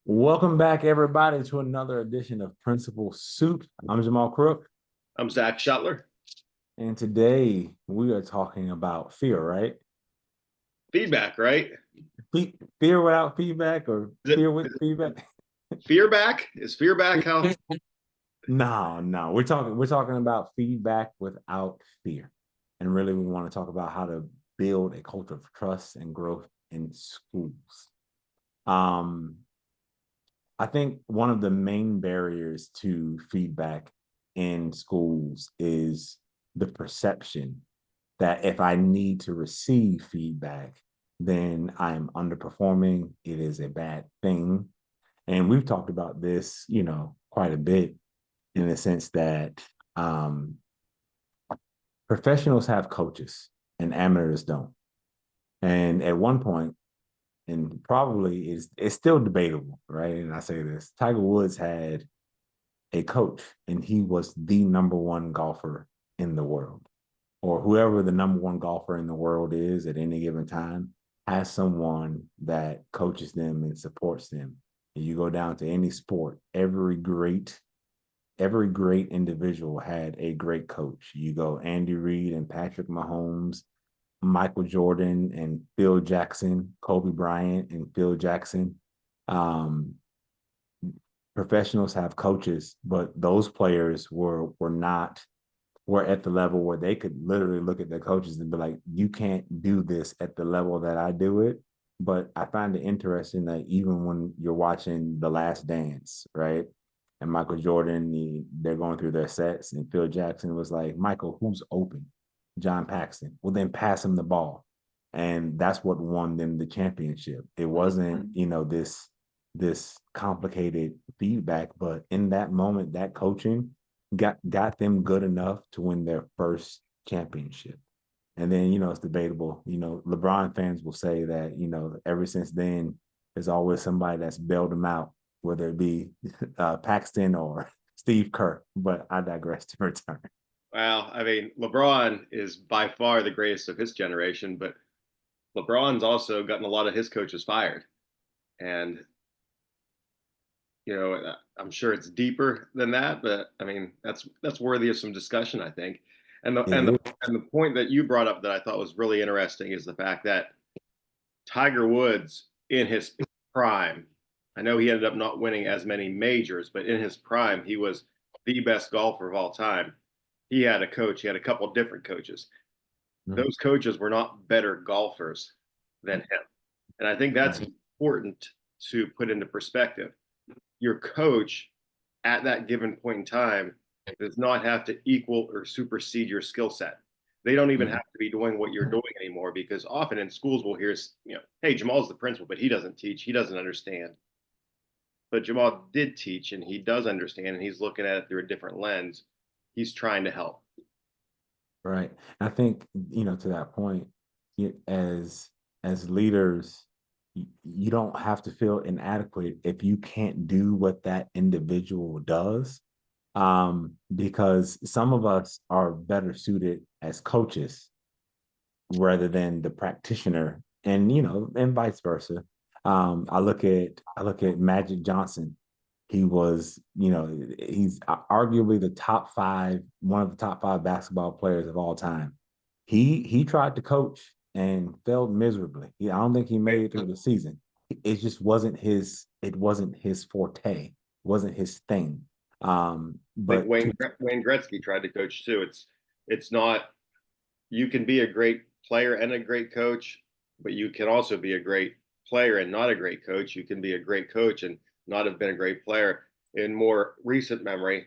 Welcome back, everybody, to another edition of Principal Soup. I'm Jamal Crook, I'm Zach Shuttler. and today we are talking about fear, right? Feedback, right? Fear without feedback or Is fear it with feedback? fear back? Is fear back how? No, no. We're talking about feedback without fear. And really we want to talk about how to build a culture of trust and growth in schools. Um, I think one of the main barriers to feedback in schools is the perception that if I need to receive feedback, then I'm underperforming. It is a bad thing. And we've talked about this, quite a bit in the sense that um, professionals have coaches and amateurs don't. And at one point, and probably it's still debatable, right? And I say this, Tiger Woods had a coach and he was the number one golfer in the world, or whoever the number one golfer in the world is at any given time has someone that coaches them and supports them. And you go down to any sport, every great individual had a great coach. You go Andy Reid and Patrick Mahomes, Michael Jordan and Phil Jackson, Kobe Bryant and Phil Jackson. Um, Professionals have coaches, but those players were at the level where they could literally look at their coaches and be like, you can't do this at the level that I do it. But I find it interesting that even when you're watching The Last Dance, right? And Michael Jordan, they're going through their sets, and Phil Jackson was like, Michael, who's open? John Paxson. Well, then pass him the ball. And that's what won them the championship. It wasn't, this complicated feedback, but in that moment, that coaching got them good enough to win their first championship. And then, it's debatable. LeBron fans will say that, ever since then, there's always somebody that's bailed them out, whether it be Paxton or Steve Kerr. But I digress to return. Well, I mean, LeBron is by far the greatest of his generation, but LeBron's also gotten a lot of his coaches fired. And, I'm sure it's deeper than that, but I mean, that's worthy of some discussion, I think. And the It and the is. and the point that you brought up that I thought was really interesting is the fact that Tiger Woods in his prime, I know he ended up not winning as many majors, but in his prime, he was the best golfer of all time. He had a coach, he had a couple different coaches. Those coaches were not better golfers than him. And I think that's Right. important to put into perspective. Your coach at that given point in time does not have to equal or supersede your skill set. They don't even have to be doing what you're doing anymore because often in schools we'll hear, hey, Jamal's the principal, but he doesn't teach, he doesn't understand. But Jamal did teach and he does understand and he's looking at it through a different lens. He's trying to help. Right. I think, to that point, as leaders, you don't have to feel inadequate if you can't do what that individual does. Because some of us are better suited as coaches rather than the practitioner, and vice versa. I look at Magic Johnson. He's arguably the top five, one of the top five basketball players of all time. He tried to coach and failed miserably. I don't think he made it through the season. It just wasn't his. It wasn't his forte. It wasn't his thing. I think But Wayne Gretzky tried to coach too. It's not you can be a great player and a great coach, but you can also be a great player and not a great coach. You can be a great coach and not have been a great player. In more recent memory,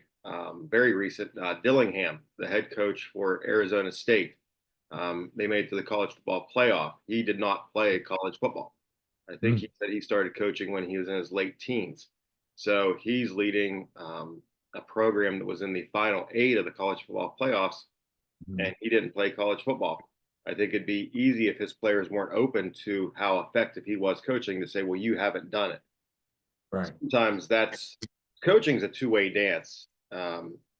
very recent, Dillingham, the head coach for Arizona State, they made it to the college football playoff. He did not play college football. I think he said he started coaching when he was in his late teens. So he's leading a program that was in the final eight of the college football playoffs mm, and he didn't play college football. I think it'd be easy if his players weren't open to how effective he was coaching to say, well, you haven't done it. right, Sometimes that's coaching's a two-way dance.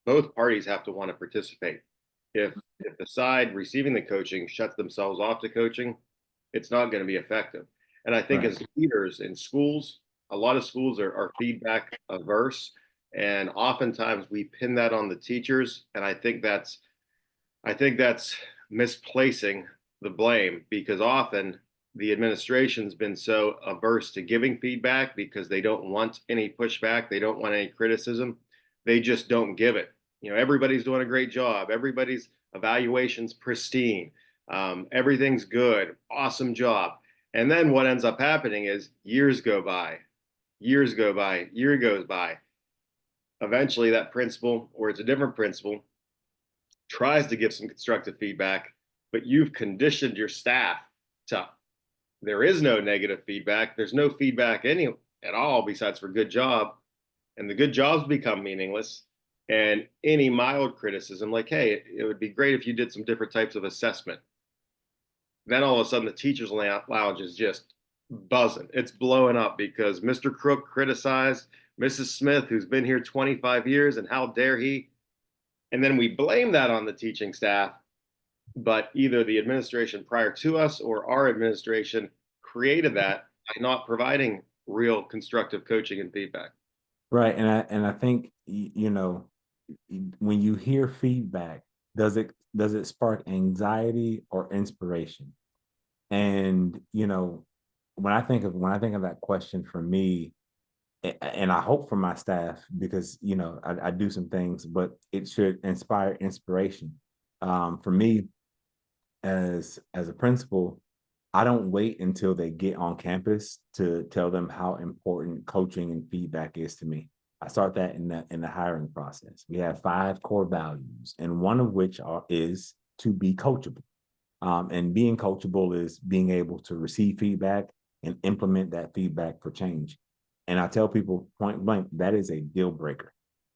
Both parties have to want to participate. If the side receiving the coaching shuts themselves off to coaching, it's not going to be effective. And I think right, as leaders in schools, a lot of schools are feedback averse, and oftentimes we pin that on the teachers, and I think that's misplacing the blame, because often the administration's been so averse to giving feedback because they don't want any pushback, they don't want any criticism. They just don't give it. Everybody's doing a great job. Everybody's evaluation's pristine. Everything's good. Awesome job. And then what ends up happening is years go by, years go by, year goes by. Eventually, that principal, or it's a different principal, tries to give some constructive feedback, but you've conditioned your staff to, there is no negative feedback. There's no feedback any at all besides for good job. And the good jobs become meaningless. And any mild criticism, like, hey, it would be great if you did some different types of assessment. Then all of a sudden the teachers lounge is just buzzing. It's blowing up because Mr. Crook criticized Mrs. Smith, who's been here 25 years, and how dare he? And then we blame that on the teaching staff, but either the administration prior to us or our administration created that by not providing real constructive coaching and feedback. Right. And I think when you hear feedback, does it spark anxiety or inspiration? And when I think of that question, for me, and I hope for my staff, because I do some things, but it should inspire inspiration. For me, as a principal, I don't wait until they get on campus to tell them how important coaching and feedback is to me. I start that in the hiring process. We have 5 core values, and one of which is to be coachable. And being coachable is being able to receive feedback and implement that feedback for change. And I tell people point blank, that is a deal breaker.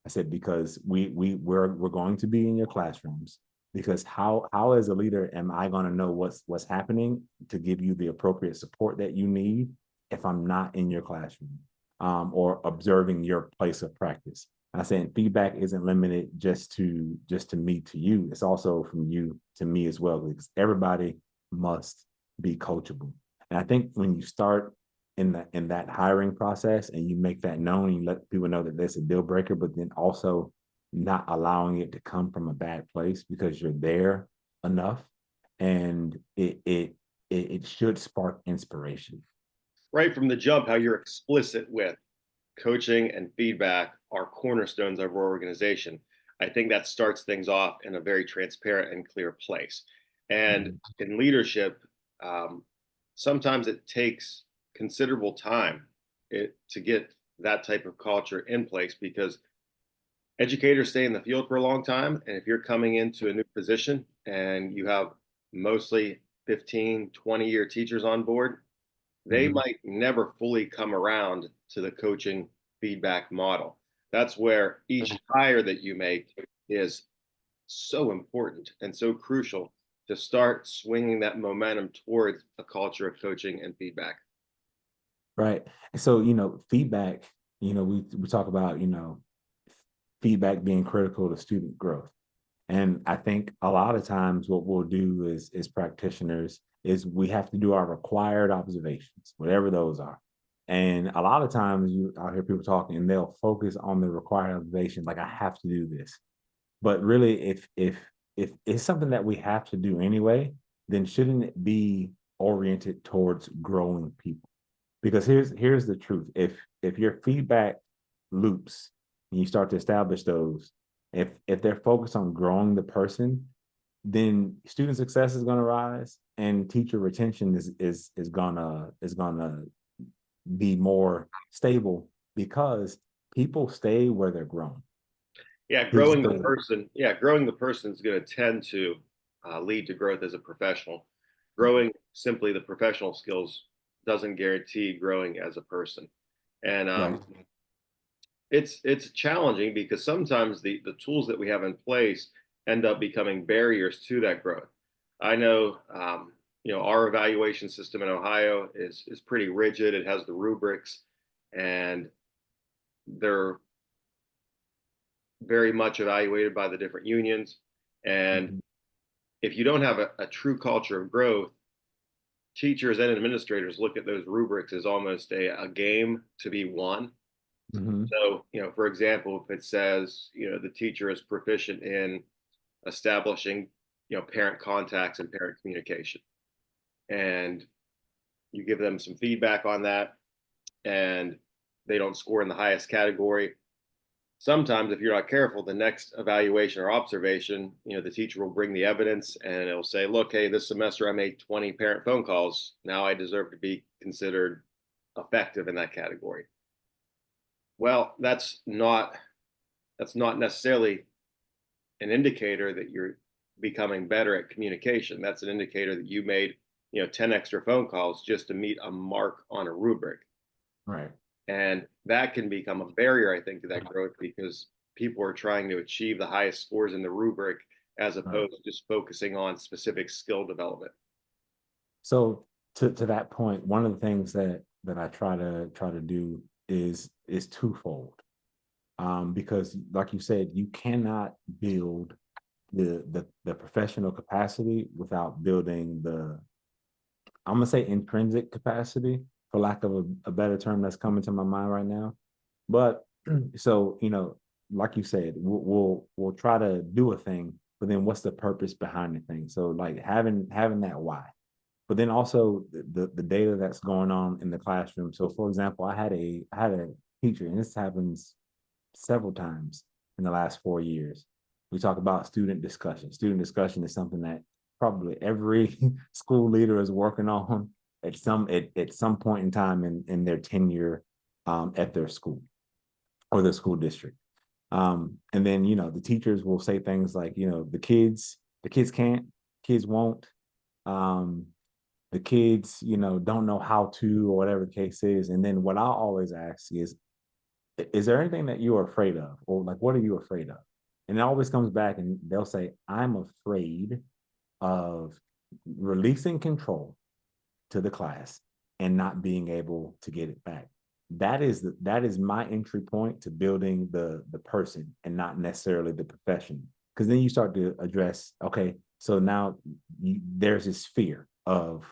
I said, because we're going to be in your classrooms, because how as a leader am I going to know what's happening to give you the appropriate support that you need if I'm not in your classroom, or observing your place of practice. I'm saying feedback isn't limited just to me to you. It's also from you to me as well, because everybody must be coachable. And I think when you start in that hiring process and you make that known, you let people know that that's a deal breaker, but then also not allowing it to come from a bad place, because you're there enough, and it should spark inspiration. Right from the jump, how you're explicit with coaching and feedback are cornerstones of our organization. I think that starts things off in a very transparent and clear place. And Mhm. in leadership, um, sometimes it takes considerable time to get that type of culture in place, because educators stay in the field for a long time. And if you're coming into a new position and you have mostly 15, 20-year teachers on board, they Mhm. might never fully come around to the coaching feedback model. That's where each hire that you make is so important and so crucial to start swinging that momentum towards a culture of coaching and feedback. Right. And so, feedback, we talk about, feedback being critical to student growth. And I think a lot of times what we'll do is practitioners is we have to do our required observations, whatever those are. And a lot of times I'll hear people talking and they'll focus on the required observations, like I have to do this. But really, if it's something that we have to do anyway, then shouldn't it be oriented towards growing people? Because here's the truth. If your feedback loops and you start to establish those, if they're focused on growing the person, then student success is going to rise, and teacher retention is gonna be more stable, because people stay where they're grown. Yeah, Kids growing the stay. person. Yeah, growing the person is going to tend to lead to growth as a professional. Growing simply the professional skills doesn't guarantee growing as a person, and Right. it's challenging because sometimes the tools that we have in place end up becoming barriers to that growth. I know, our evaluation system in Ohio is pretty rigid. It has the rubrics, and they're very much evaluated by the different unions. And Mhm. if you don't have a true culture of growth, teachers and administrators look at those rubrics as almost a game to be won. Hmm. So, for example, if it says, the teacher is proficient in establishing, parent contacts and parent communication, and you give them some feedback on that, and they don't score in the highest category. Sometimes, if you're not careful, the next evaluation or observation, the teacher will bring the evidence and it'll say, look, hey, this semester I made 20 parent phone calls. Now I deserve to be considered effective in that category. Well, that's not necessarily an indicator that you're becoming better at communication. That's an indicator that you made, 10 extra phone calls just to meet a mark on a rubric. Right. And that can become a barrier, I think, to that growth because people are trying to achieve the highest scores in the rubric as Right. opposed to just focusing on specific skill development. So to that point, one of the things that I try to do is twofold. Because like you said, you cannot build the professional capacity without building the, I'm gonna say, intrinsic capacity, for lack of a better term that's coming to my mind right now. But so, like you said, we'll try to do a thing, but then what's the purpose behind the thing? So like having that why, but then also the data that's going on in the classroom. So for example, I had a teacher, and this happens several times in the last 4 years. We talk about student discussion. Student discussion is something that probably every school leader is working on at some point in time in their tenure at their school or their school district. And then the teachers will say things like, the kids can't, kids won't, um, the kids don't know how to, or whatever the case is. And then what I always ask is there anything that you are afraid of, or like what are you afraid of? And it always comes back and they'll say, I'm afraid of releasing control to the class and not being able to get it back. That is my entry point to building the person and not necessarily the profession. Because then you start to address, okay, so now there's this fear of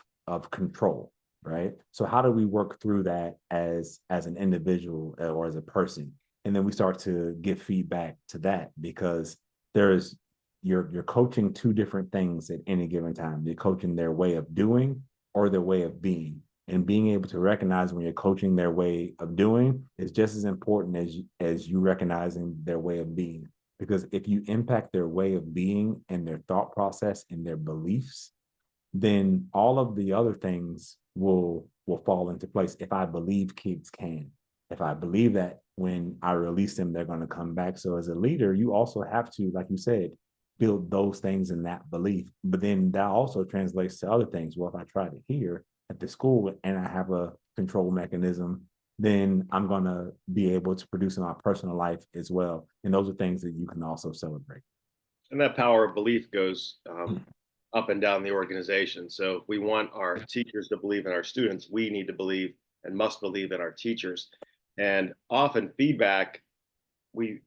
control, right? So how do we work through that as an individual or as a person? And then we start to give feedback to that, because there's you're coaching two different things at any given time. You're coaching their way of doing or their way of being. And being able to recognize when you're coaching their way of doing is just as important as you recognizing their way of being. Because if you impact their way of being and their thought process and their beliefs, then all of the other things will fall into place. If I believe kids can, if I believe that when I release them, they're going to come back. So as a leader, you also have to, like you said, build those things in that belief. But then that also translates to other things. Well, if I try to hear at the school and I have a control mechanism, then I'm going to be able to produce in my personal life as well. And those are things that you can also celebrate. And that power of belief goes up and down the organization. So if we want our teachers to believe in our students, we need to believe and must believe in our teachers. And often feedback, we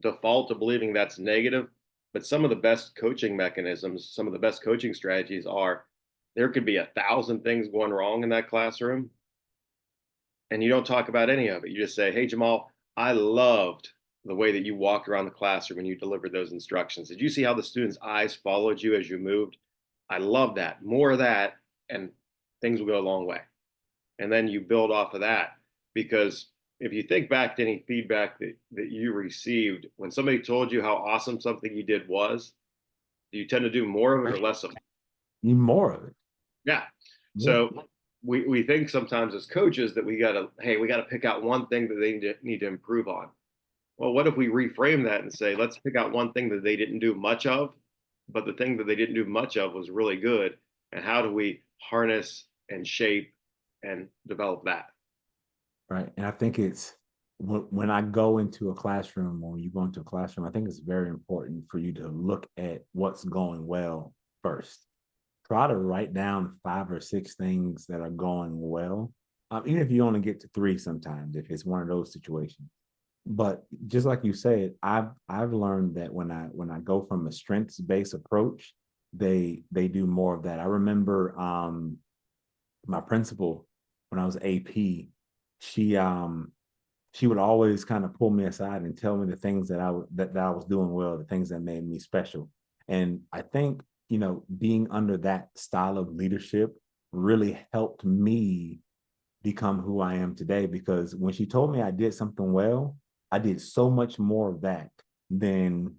default to believing that's negative, but some of the best coaching mechanisms, some of the best coaching strategies are there could be 1,000 things going wrong in that classroom, and you don't talk about any of it. You just say, hey, Jamal, I loved the way that you walked around the classroom and you delivered those instructions. Did you see how the students' eyes followed you as you moved? I love that. More of that, and things will go a long way. And then you build off of that. Because if you think back to any feedback that you received, when somebody told you how awesome something you did was, do you tend to do more of it or less of it? Need more of it. Yeah. Yeah. So we think sometimes as coaches that we gotta pick out one thing that they need to improve on. Well, what if we reframe that and say, let's pick out one thing that they didn't do much of, but the thing that they didn't do much of was really good, and how do we harness and shape and develop that? Right. And I think it's when I go into a classroom, or when you go into a classroom, I think it's very important for you to look at what's going well first. Try to write down 5 or 6 things that are going well. Even if you only get to three sometimes, if it's one of those situations. But just like you said, I've learned that when I go from a strengths based approach they do more of that. I remember my principal when I was AP, she she would always kind of pull me aside and tell me the things that I was doing well, the things that made me special. And I think, being under that style of leadership really helped me become who I am today, because when she told me I did something well, I did so much more of that than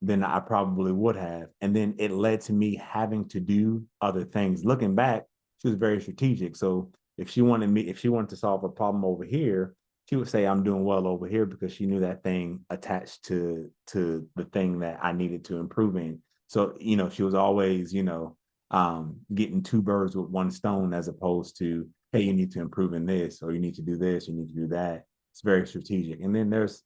than I probably would have. And then it led to me having to do other things. Looking back, she was very strategic. So if she wanted to solve a problem over here, she would say I'm doing well over here because she knew that thing attached to the thing that I needed to improve in. So, she was always, getting two birds with one stone, as opposed to, hey, you need to improve in this, or you need to do this, you need to do that. It's very strategic. And then there's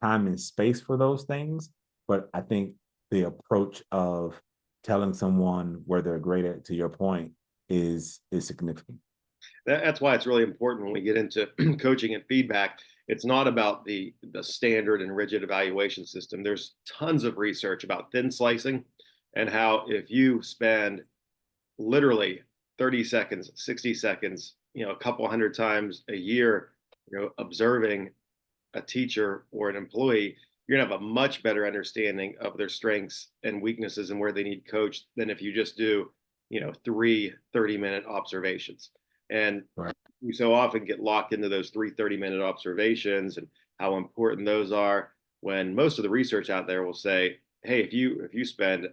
time and space for those things. But I think the approach of telling someone where they're great at, to your point, is significant. That's why it's really important when we get into coaching and feedback. It's not about the standard and rigid evaluation system. There's tons of research about thin slicing, and how if you spend literally 30 seconds, 60 seconds, a couple hundred times a year, observing a teacher or an employee, you're going to have a much better understanding of their strengths and weaknesses and where they need coached than if you just do, three 30-minute observations. And Right. we so often get locked into those three 30-minute observations and how important those are, when most of the research out there will say, hey, if you spend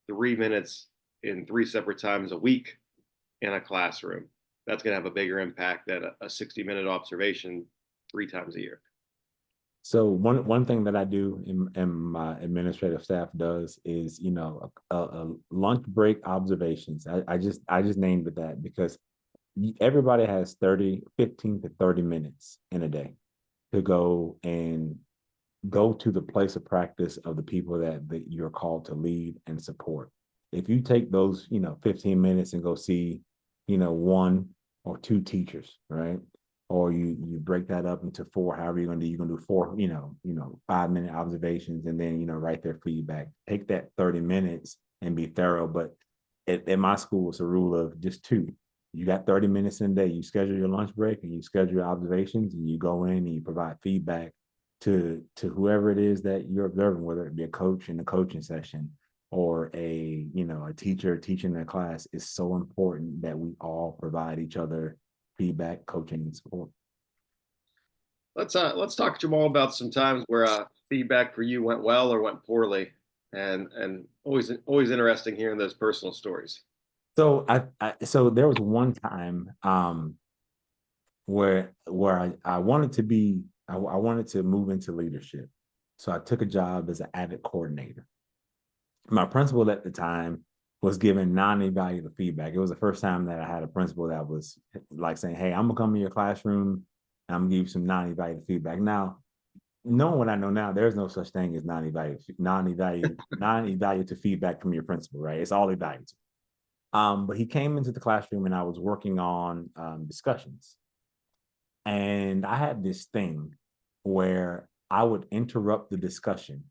3 minutes in three separate times a week in a classroom, that's going to have a bigger impact than a 60-minute observation three times a year. So one thing that I do, and my administrative staff does, is, a lunch break observations. I just named it that because everybody has 15 to 30 minutes in a day to go to the place of practice of the people that you're called to lead and support. If you take those, 15 minutes and go see, one or two teachers, right? Or you break that up into four, however you're gonna do four, 5-minute observations, and then, write their feedback. Take that 30 minutes and be thorough. But at my school, it's a rule of just two. You got 30 minutes in a day. You schedule your lunch break and you schedule your observations, and you go in and you provide feedback to whoever it is that you're observing, whether it be a coach in a coaching session or a teacher teaching their class. Is so important that we all provide each other feedback, coaching, and support. Let's talk, Jamal, about some times where feedback for you went well or went poorly, and always interesting hearing those personal stories. So so there was one time where I wanted to be I wanted to move into leadership. So I took a job as an avid coordinator. My principal at the time was giving non-evaluative feedback. It was the first time that I had a principal that was like saying, "Hey, I'm gonna come in your classroom and I'm gonna give you some non-evaluative feedback." Now, knowing what I know now, there's no such thing as non-evaluative feedback from your principal, right? It's all evaluative. But he came into the classroom and I was working on discussions. And I had this thing where I would interrupt the discussion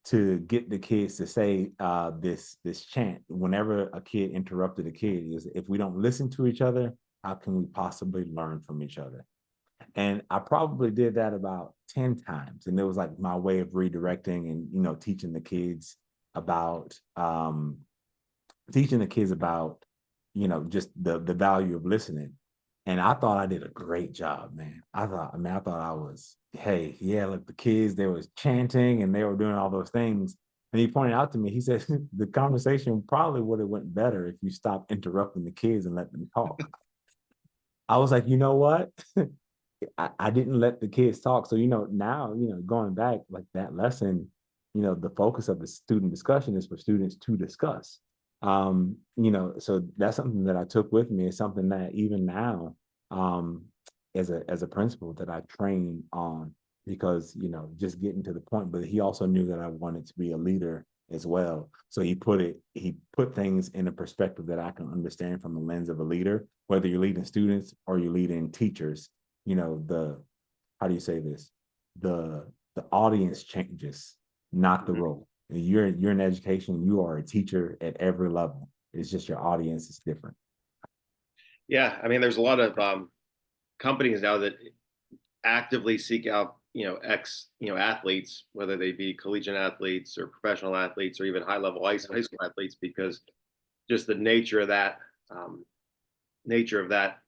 to get the kids to say this chant. Whenever a kid interrupted a kid, is, if we don't listen to each other, how can we possibly learn from each other? And I probably did that about 10 times. And it was like my way of redirecting and, teaching the kids about just the value of listening. And I thought I did a great job, man. I thought I was, hey, yeah, look, the kids, they was chanting and they were doing all those things. And he pointed out to me, he said, the conversation probably would have went better if you stopped interrupting the kids and let them talk. I was like, you know what? I didn't let the kids talk. So, now, going back, like that lesson, the focus of the student discussion is for students to discuss. So that's something that I took with me. It's something that even now, um, as a principal, that I train on, because, just getting to the point. But he also knew that I wanted to be a leader as well. So he put things in a perspective that I can understand from the lens of a leader, whether you're leading students or you're leading teachers. The how do you say this? The audience changes, not the role. You're in education. You are a teacher at every level. It's just your audience is different. Yeah, I mean, there's a lot of companies now that actively seek out athletes, whether they be collegiate athletes or professional athletes or even high level high school athletes, because just the um, nature of that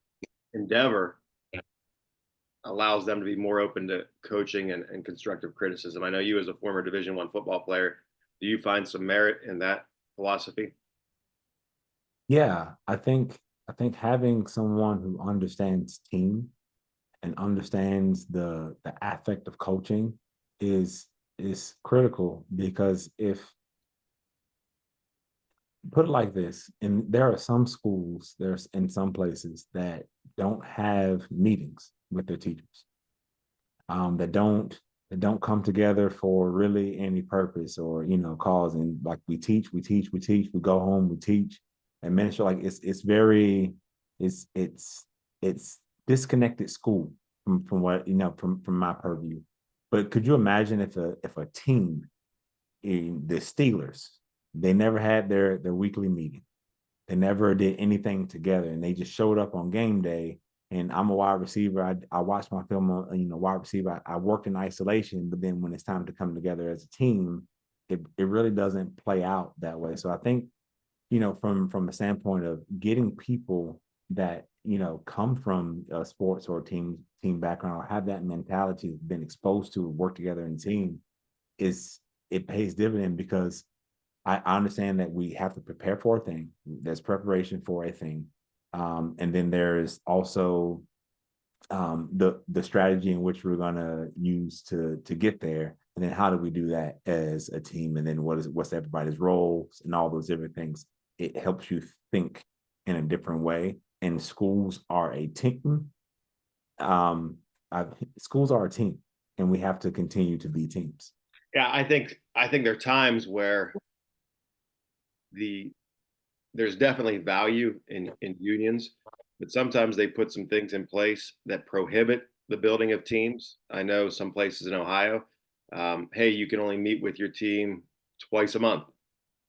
endeavor allows them to be more open to coaching and constructive criticism. I know you, as a former Division I football player, do you find some merit in that philosophy? Yeah, I think having someone who understands team and understands the affect of coaching is is critical because if put it like this, and there are some schools, there's in some places that don't have meetings with their teachers, that don't come together for really any purpose or cause. And like we go home, we teach, and minister. Like it's very it's it's disconnected school from what from my purview. But could you imagine if a team in the Steelers, they never had their weekly meeting. They never did anything together, and they just showed up on game day. And I'm a wide receiver. I watched my film on wide receiver. I worked in isolation, but then when it's time to come together as a team, it really doesn't play out that way. So I think from a standpoint of getting people that come from sports or team background or have that mentality, been exposed to work together in team, is it pays dividend because I understand that we have to prepare for a thing. There's preparation for a thing, and then there's also the strategy in which we're going to use to get there. And then how do we do that as a team? And then what's everybody's roles and all those different things. It helps you think in a different way. And schools are a team. Um, Schools are a team, and we have to continue to be teams. Yeah, I think there are times where the there's definitely value in unions, but sometimes they put some things in place that prohibit the building of teams. I know some places in Ohio, hey, you can only meet with your team twice a month.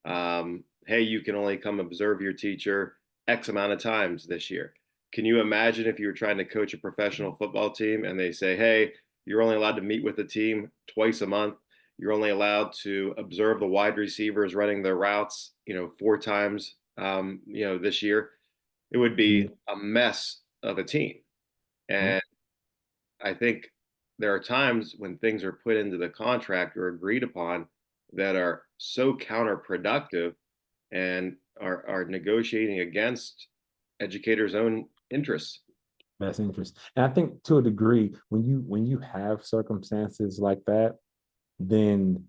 Hey, you can only come observe your teacher X amount of times this year. Can you imagine if you were trying to coach a professional football team and they say, hey, you're only allowed to meet with the team twice a month. You're only allowed to observe the wide receivers running their routes, 4 times, this year. It would be a mess of a team. Mhm. And I think there are times when things are put into the contract or agreed upon that are so counterproductive and are negotiating against educators' own interests. Best interest. And I think to a degree, when you have circumstances like that, then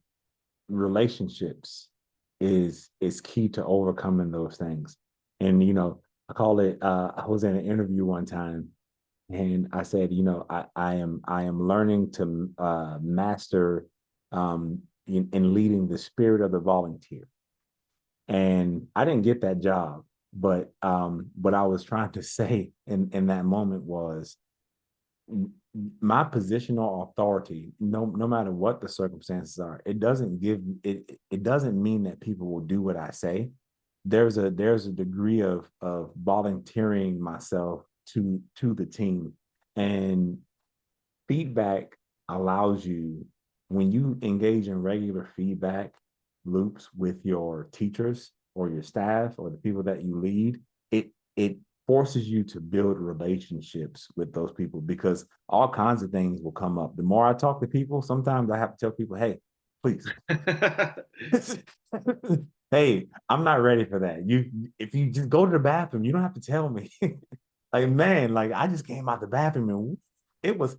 relationships is key to overcoming those things. And I call it I was in an interview one time and I said, I am learning to master in leading the spirit of the volunteer. And I didn't get that job, but what I was trying to say in that moment was my positional authority, no matter what the circumstances are, it doesn't mean that people will do what I say. There's a degree of volunteering myself to the team. And feedback allows you, when you engage in regular feedback loops with your teachers or your staff or the people that you lead, it forces you to build relationships with those people because all kinds of things will come up. The more I talk to people, sometimes I have to tell people, hey, please. Hey, I'm not ready for that. If you just go to the bathroom, you don't have to tell me. Like, man, like I just came out the bathroom and it was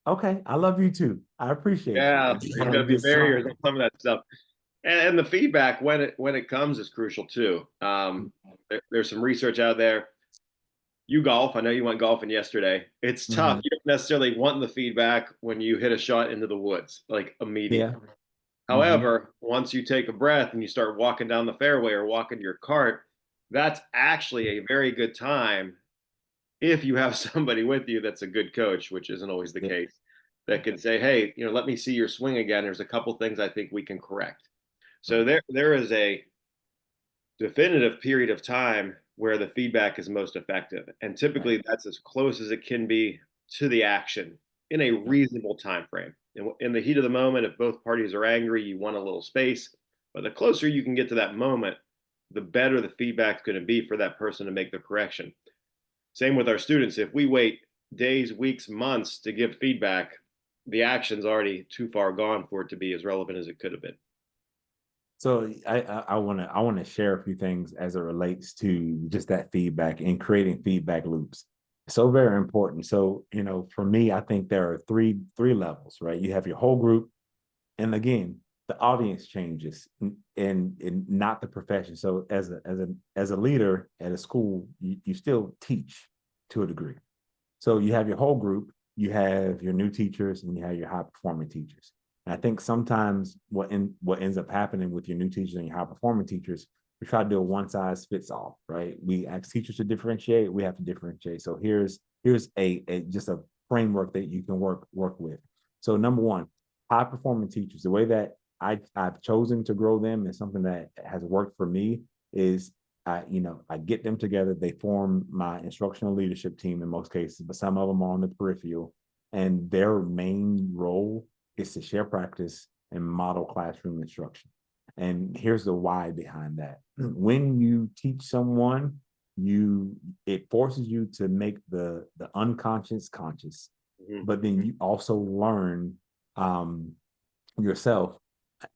okay. I love you too. I appreciate you. Yeah, And there's going to be just barriers smile. on some of that stuff, and the feedback when it comes is crucial too. There's some research out there. You golf. I know you went golfing yesterday. It's tough. Mhm. You don't necessarily want the feedback when you hit a shot into the woods, like immediately. Yeah. Hmm. However, once you take a breath and you start walking down the fairway or walking to your cart, that's actually a very good time if you have somebody with you that's a good coach, which isn't always the Yeah. case, that can say, hey, let me see your swing again. There's a couple things I think we can correct. So there is a definitive period of time where the feedback is most effective. And Right. typically that's as close as it can be to the action in a Yeah. reasonable time frame. In the heat of the moment, if both parties are angry, you want a little space. But the closer you can get to that moment, the better the feedback is going to be for that person to make the correction. Same with our students. If we wait days, weeks, months to give feedback, the action's already too far gone for it to be as relevant as it could have been. So I want to share a few things as it relates to just that feedback and creating feedback loops. So very important. So for me, I think there are three levels, right? You have your whole group, and again, the audience changes, and not the profession. So as a leader at a school, you still teach to a degree. So you have your whole group, you have your new teachers, and you have your high performing teachers. And I think sometimes what ends up happening with your new teachers and your high performing teachers, we try to do a one size fits all, right? We ask teachers to differentiate, we have to differentiate. So here's a just a framework that you can work with. So number one, high performing teachers, the way that I've chosen to grow them is something that has worked for me is I get them together. They form my instructional leadership team in most cases, but some of them are on the peripheral. And their main role is to share practice and model classroom instruction. And here's the why behind that. When you teach someone, it forces you to make the unconscious conscious, Mhm. but then you also learn um, yourself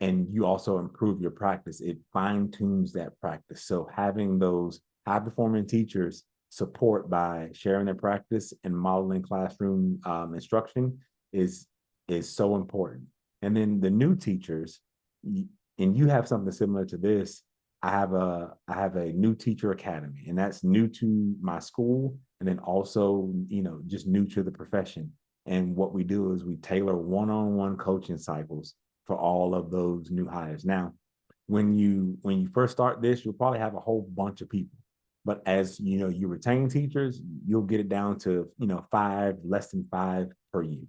and you also improve your practice. It fine tunes that practice. So having those high performing teachers support by sharing their practice and modeling classroom instruction is is so important. And then the new teachers, and you have something similar to this. I have a new teacher academy, and that's new to my school, and then also just new to the profession. And what we do is we tailor one-on-one coaching cycles for all of those new hires. Now, when you first start this, you'll probably have a whole bunch of people. But as you retain teachers, you'll get it down to five, less than five per year.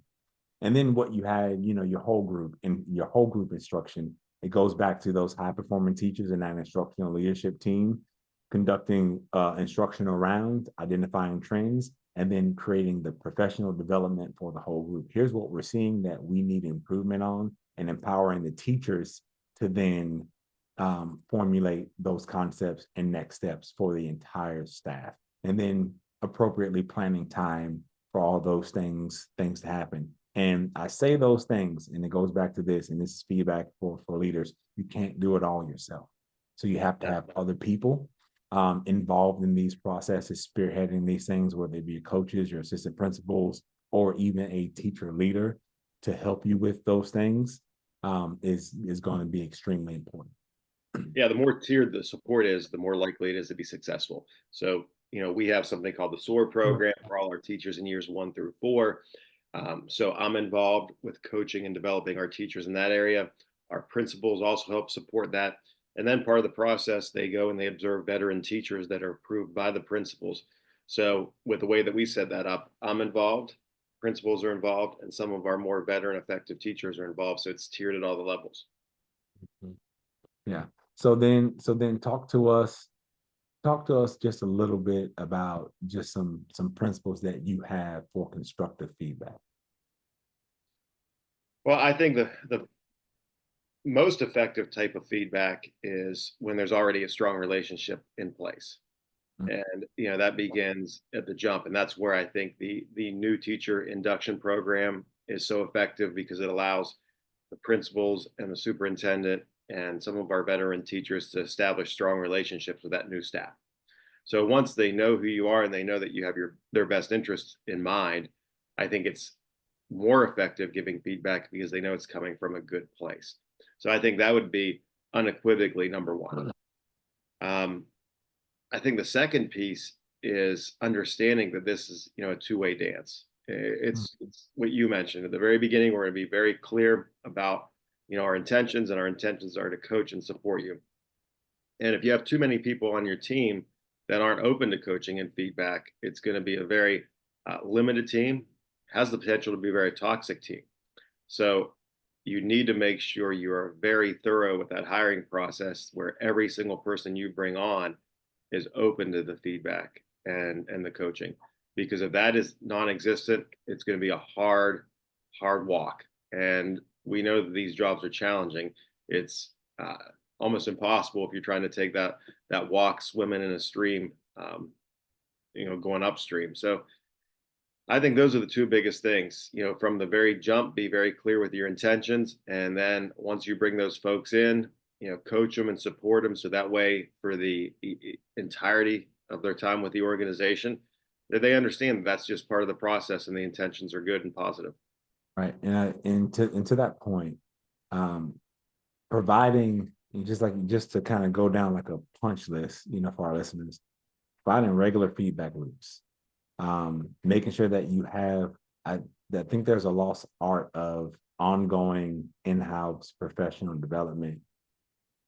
And then what you had, your whole group and your whole group instruction, it goes back to those high performing teachers and that instructional leadership team conducting instruction around identifying trends and then creating the professional development for the whole group. Here's what we're seeing that we need improvement on and empowering the teachers to then formulate those concepts and next steps for the entire staff. And then appropriately planning time for all those things to happen. And I say those things, and it goes back to this, and this is feedback for leaders. You can't do it all yourself. So you have to have other people involved in these processes, spearheading these things, whether they be coaches, your assistant principals, or even a teacher leader to help you with those things is going to be extremely important. Yeah, the more tiered the support is, the more likely it is to be successful. So, we have something called the SOAR program for all our teachers in years 1 through 4. So I'm involved with coaching and developing our teachers in that area. Our principals also help support that. And then part of the process, they go and they observe veteran teachers that are approved by the principals. So with the way that we set that up, I'm involved, principals are involved, and some of our more veteran effective teachers are involved. So it's tiered at all the levels. Yeah. So then talk to us just a little bit about just some principles that you have for constructive feedback. Well, I think the most effective type of feedback is when there's already a strong relationship in place. And that begins at the jump, and that's where I think the new teacher induction program is so effective because it allows the principals and the superintendent and some of our veteran teachers to establish strong relationships with that new staff. So once they know who you are and they know that you have their best interests in mind, I think it's more effective giving feedback because they know it's coming from a good place. So I think that would be unequivocally number one. Um, I think the second piece is understanding that this is, a two-way dance. It's what you mentioned at the very beginning. We're going to be very clear about, our intentions, and our intentions are to coach and support you. And if you have too many people on your team that aren't open to coaching and feedback, it's going to be a very limited team, has the potential to be a very toxic team. So you need to make sure you are very thorough with that hiring process where every single person you bring on is open to the feedback and the coaching. Because if that is non-existent, it's going to be a hard walk. And we know that these jobs are challenging. It's almost impossible if you're trying to take that walk swimming in a stream, going upstream. So I think those are the two biggest things. From the very jump, be very clear with your intentions, and then once you bring those folks in, coach them and support them, so that way for the entirety of their time with the organization, that they understand that that's just part of the process, and the intentions are good and positive. Right. And to that point, um, providing just to kind of go down like a punch list, for our listeners, providing regular feedback loops, making sure that you have, I think there's a lost art of ongoing in-house professional development.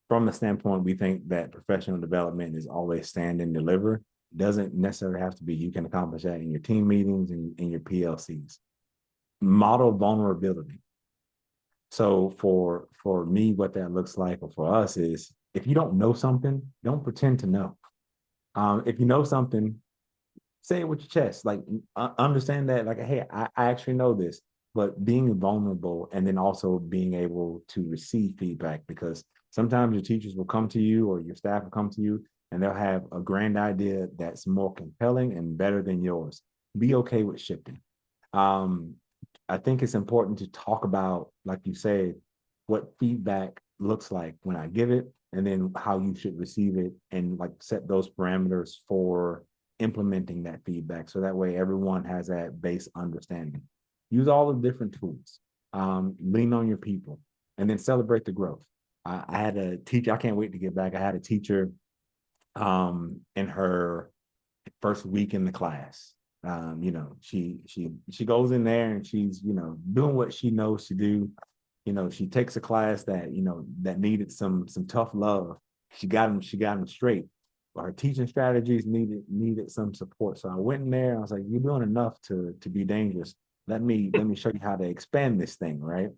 From the standpoint, we think that professional development is always stand and deliver. It doesn't necessarily have to be. You can accomplish that in your team meetings and in your PLCs. Model vulnerability. So for me, what that looks like, or for us, is if you don't know something, don't pretend to know. If you know something, say it with your chest. Like, understand that, like, hey, I actually know this. But being vulnerable, and then also being able to receive feedback, because sometimes your teachers will come to you or your staff will come to you and they'll have a grand idea that's more compelling and better than yours. Be okay with shifting. Um, I think it's important to talk about, like you said, what feedback looks like when I give it, and then how you should receive it, and like set those parameters for implementing that feedback. So that way everyone has that base understanding. Use all the different tools. Lean on your people, and then celebrate the growth. I had a teacher, I can't wait to get back. I had a teacher in her first week in the class. She goes in there and she's, doing what she knows to do. She takes a class that, that needed some tough love. She got them straight. But her teaching strategies needed some support. So I went in there. I was like, "You're doing enough to be dangerous. Let me show you how to expand this thing, right?"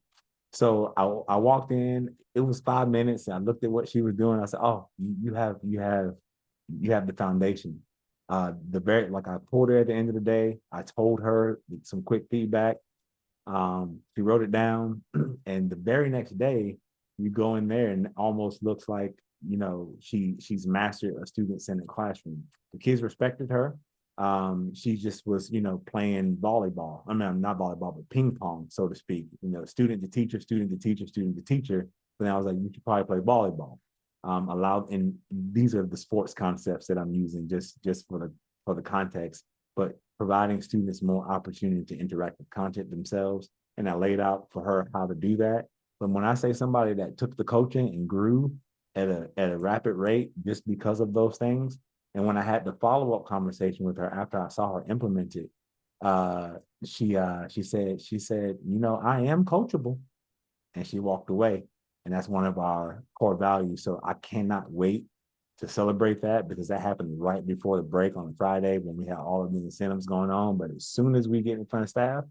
So I walked in. It was 5 minutes. And I looked at what she was doing. I said, "Oh, you have the foundation." Like, I pulled her at the end of the day. I told her some quick feedback. She wrote it down, and the very next day, you go in there and it almost looks like, she's mastered a student-centered classroom. The kids respected her. She just was, playing volleyball. I mean, not volleyball, but ping pong, so to speak. Student to teacher, student to teacher, student to teacher. But then I was like, you should probably play volleyball. And these are the sports concepts that I'm using just for the context, but providing students more opportunity to interact with content themselves. And I laid out for her how to do that. But when I say somebody that took the coaching and grew at a rapid rate just because of those things, and when I had the follow-up conversation with her after I saw her implement it, she said, I am coachable, and she walked away. And that's one of our core values. So I cannot wait to celebrate that, because that happened right before the break on Friday when we had all of the incentives going on. But as soon as we get in front of staff,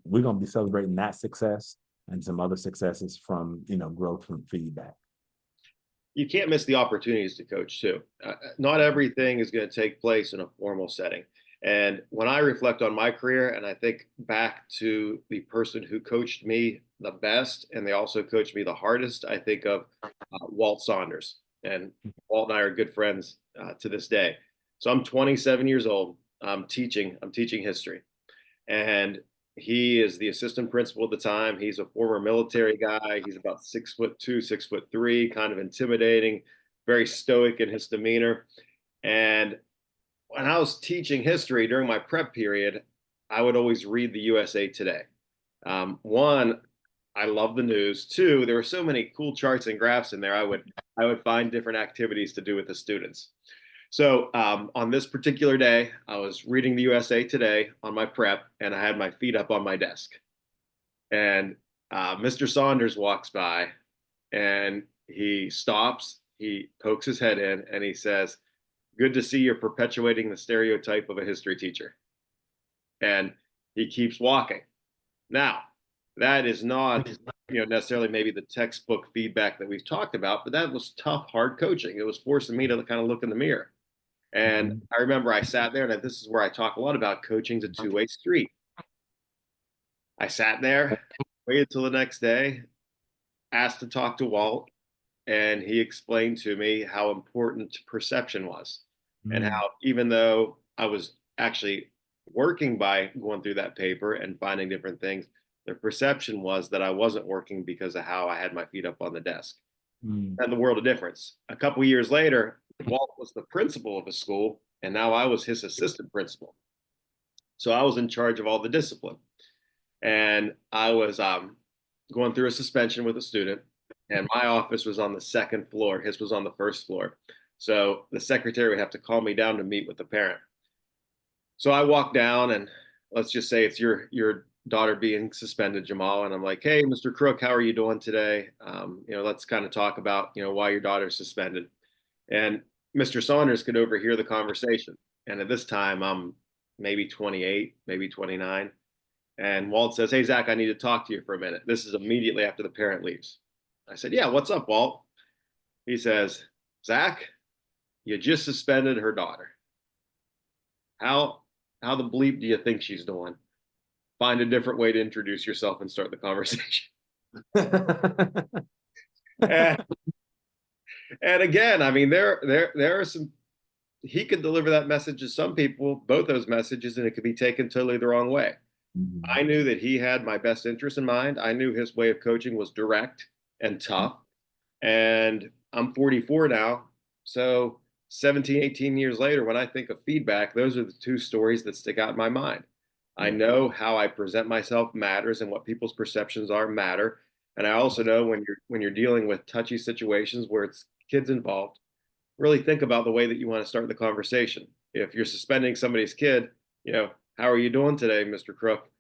we're going to be celebrating that success and some other successes from, growth from feedback. You can't miss the opportunities to coach too. Not everything is going to take place in a formal setting. And when I reflect on my career and I think back to the person who coached me the best and they also coached me the hardest, I think of Walt Saunders. And Walt and I are good friends to this day. So I'm 27 years old. I'm teaching history. And he is the assistant principal at the time. He's a former military guy. He's about 6'2", 6'3", kind of intimidating, very stoic in his demeanor. And when I was teaching history during my prep period, I would always read the USA Today. One, I love the news. Two, there were so many cool charts and graphs in there. I would find different activities to do with the students. So on this particular day, I was reading the USA Today on my prep, and I had my feet up on my desk. And Mr. Saunders walks by, and he stops, he pokes his head in, and he says, "Good to see you're perpetuating the stereotype of a history teacher." And he keeps walking. Now, that is not, necessarily maybe the textbook feedback that we've talked about, but that was tough, hard coaching. It was forcing me to kind of look in the mirror. And Mhm. I remember I sat there, and this is where I talk a lot about coaching's a two-way street. I sat there, waited till the next day, asked to talk to Walt, and he explained to me how important perception was, and Mhm. how even though I was actually working by going through that paper and finding different things, the perception was that I wasn't working because of how I had my feet up on the desk. Mhm. And the world of difference. A couple of years later, Walt was the principal of a school, and now I was his assistant principal. So I was in charge of all the discipline, and I was going through a suspension with a student, and my office was on the second floor. His was on the first floor. So the secretary would have to call me down to meet with the parent. So I walk down, and let's just say it's your daughter being suspended, Jamal, and I'm like, "Hey, Mr. Crook, how are you doing today? Let's kind of talk about why your daughter's suspended." And Mr. Saunders could overhear the conversation. And at this time, I'm maybe 28, maybe 29. And Walt says, "Hey, Zach, I need to talk to you for a minute." This is immediately after the parent leaves. I said, "Yeah, what's up, Walt?" He says, "Zach, you just suspended her daughter. How how the bleep do you think she's doing? Find a different way to introduce yourself and start the conversation." and, and again, I mean, there are some. He could deliver that message to some people, both those messages, and it could be taken totally the wrong way. I Mhm. knew that he had my best interest in mind. I knew his way of coaching was direct and tough. And I'm 44 now. So 17, 18 years later, when I think of feedback, those are the two stories that stick out in my mind. I Yeah. know how I present myself matters, and what people's perceptions are matter. And I also know when you're dealing with touchy situations where it's kids involved, really think about the way that you want to start the conversation. If you're suspending somebody's kid, how are you doing today, Mr. Crook?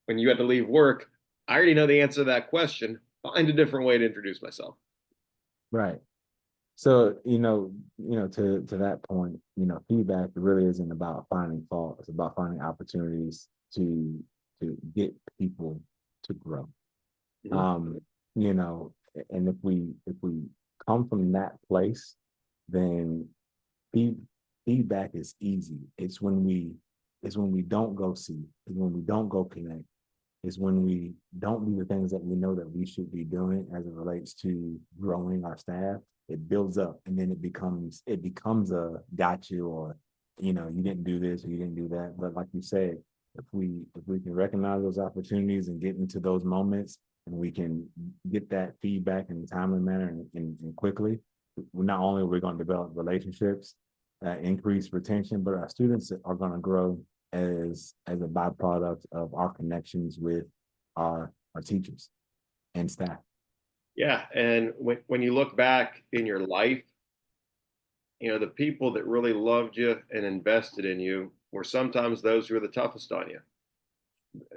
When you had to leave work, I already know the answer to that question. Find a different way to introduce myself. Right. So, to that point, feedback really isn't about finding fault. It's about finding opportunities to get people to grow. Mhm. Um, you know, and if we come from that place, then feed, feedback is easy. It's when we don't go see, it's when we don't go connect, is when we don't do the things that we know that we should be doing as it relates to growing our staff. It builds up, and then it becomes a got you, or you didn't do this or you didn't do that. But like you said, if we can recognize those opportunities and get into those moments, and we can get that feedback in a timely manner and quickly, not only are we going to develop relationships, increase retention, but our students are going to grow as a byproduct of our connections with our teachers and staff. Yeah. And when you look back in your life, the people that really loved you and invested in you were sometimes those who were the toughest on you.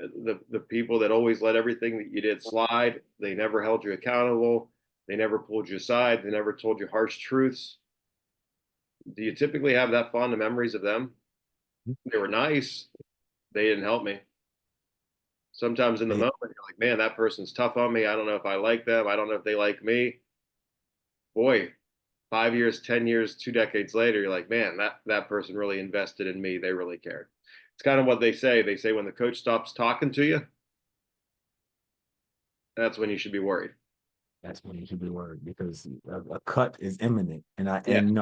The people that always let everything that you did slide, they never held you accountable, they never pulled you aside, they never told you harsh truths. Do you typically have that fond of memories of them? They were nice, they didn't help me. Sometimes in the They, moment, you're like, man, that person's tough on me. I don't know if I like them. I don't know if they like me. Boy, 5 years, 10 years, 2 decades later, you're like, man, that person really invested in me. They really cared. It's kind of what they say. They say when the coach stops talking to you, that's when you should be worried. that's when you should be worried, because a cut is imminent. And I Yeah. and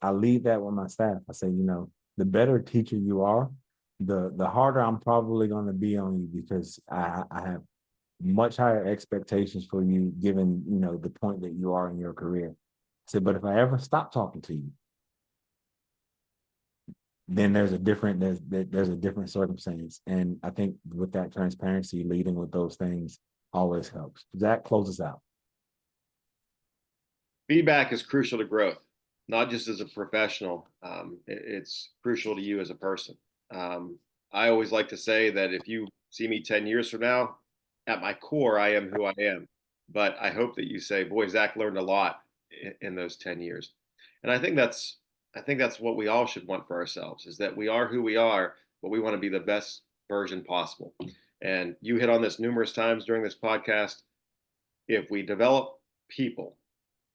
I leave that with my staff. I say, the better teacher you are, the harder I'm probably going to be on you, because I have much higher expectations for you, given the point that you are in your career. I said, but if I ever stop talking to you, then there's a different circumstance. And I think with that transparency, leading with those things always helps. That closes out. Feedback is crucial to growth, not just as a professional. It's crucial to you as a person. I always like to say that if you see me 10 years from now, at my core, I am who I am. But I hope that you say, boy, Zach learned a lot in those 10 years. And I think that's what we all should want for ourselves, is that we are who we are, but we want to be the best version possible. And you hit on this numerous times during this podcast. If we develop people,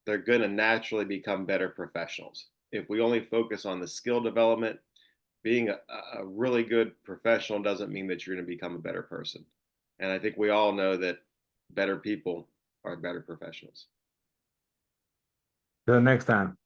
they're going to naturally become better professionals. If we only focus on the skill development, being a really good professional doesn't mean that you're going to become a better person. And I think we all know that better people are better professionals. Till next time.